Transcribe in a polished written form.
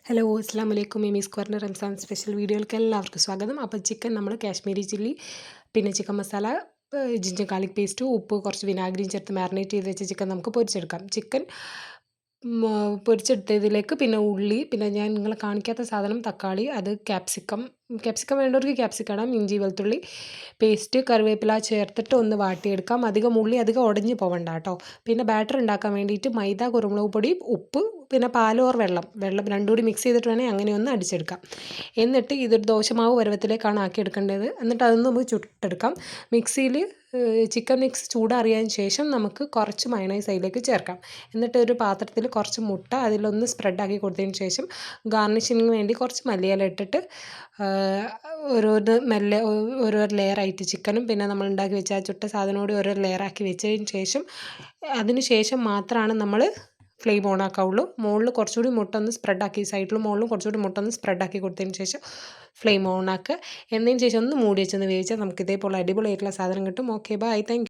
Hello അസ്സാം വലൈക്കും മീമീസ് corner Ramzan special വീഡിയോയിലേക്ക് എല്ലാവർക്കും സ്വാഗതം. അപ്പോൾ ചിക്കൻ നമ്മൾ കാശ്മീരി ചില്ലി പിന്നെ chicken masala ginger garlic paste ഉപ്പ് കുറച്ച് വിനാഗിരിയും ചേർത്ത് മാരിനേറ്റ് ചെയ്ത് വെച്ച ചിക്കൻ നമുക്ക് പൊരിച്ചെടുക്കാം. ചിക്കൻ പൊരിച്ചെടുത്തതിലേക്ക് പിന്നെ ഉള്ളി, പിന്നെ ഞാൻ നിങ്ങളെ കാണിക്കാത്ത സാധനം തക്കാളി, അത് ക്യാപ്സിക്കം വേണ്ടവർക്ക് ക്യാപ്സിക്കം ഇടാം, ഇഞ്ചി വെളുത്തുള്ളി പേസ്റ്റ് കറിവേപ്പില ചേർത്തിട്ട് ഒന്ന് വാട്ടിയെടുക്കാം. അധികം ഉള്ളി അധികം ഉടഞ്ഞു പോകണ്ട കേട്ടോ. പിന്നെ ബാറ്റർ ഉണ്ടാക്കാൻ വേണ്ടിയിട്ട് മൈദ, കുരുമുളക് പൊടി, ഉപ്പ്, പിന്നെ പാൽ ഓർ വെള്ളം രണ്ടും കൂടി മിക്സ് ചെയ്തിട്ട് വേണമെങ്കിൽ അങ്ങനെ ഒന്ന് അടിച്ചെടുക്കാം. എന്നിട്ട് ഇതൊരു ദോശമാവ് പരുവത്തിലേക്കാണ് ആക്കിയെടുക്കേണ്ടത്. എന്നിട്ട് അതൊന്ന് നമുക്ക് ചുട്ടെടുക്കാം. മിക്സിയിൽ ചിക്കൻ മിക്സ് ചൂടാറിയതിന് ശേഷം നമുക്ക് കുറച്ച് മയോണൈസ് അതിലേക്ക് ചേർക്കാം. എന്നിട്ട് ഒരു പാത്രത്തിൽ കുറച്ച് മുട്ട അതിലൊന്ന് സ്പ്രെഡാക്കി കൊടുത്തതിന് ശേഷം ഗാർണിഷിങ്ങിന് വേണ്ടി കുറച്ച് മല്ലിയില ഇട്ടിട്ട് ഓരോ ലെയറായിട്ട് ചിക്കനും പിന്നെ നമ്മൾ ഉണ്ടാക്കി വെച്ച ആ ചുട്ട സാധനം കൂടി ഓരോ ലെയറാക്കി വെച്ചതിന് ശേഷം അതിന് ശേഷം മാത്രമാണ് നമ്മൾ ഫ്ലെയിം ഓൺ ആക്കാവുള്ളൂ. മുകളിൽ കുറച്ചുകൂടി മുട്ട ഒന്ന് സ്പ്രെഡാക്കി സൈഡിലും മുകളിലും കുറച്ചുകൂടി മുട്ട ഒന്ന് സ്പ്രെഡാക്കി കൊടുത്തതിന് ശേഷം ഫ്ലെയിം ഓൺ ആക്കുക. എന്നതിന് ശേഷം ഒന്ന് മൂടി വെച്ചൊന്ന് വേവിച്ചാൽ നമുക്ക് ഇതേപോലെ അടിപൊളിയായിട്ടുള്ള സാധനം കിട്ടും. Okay bye, thank you.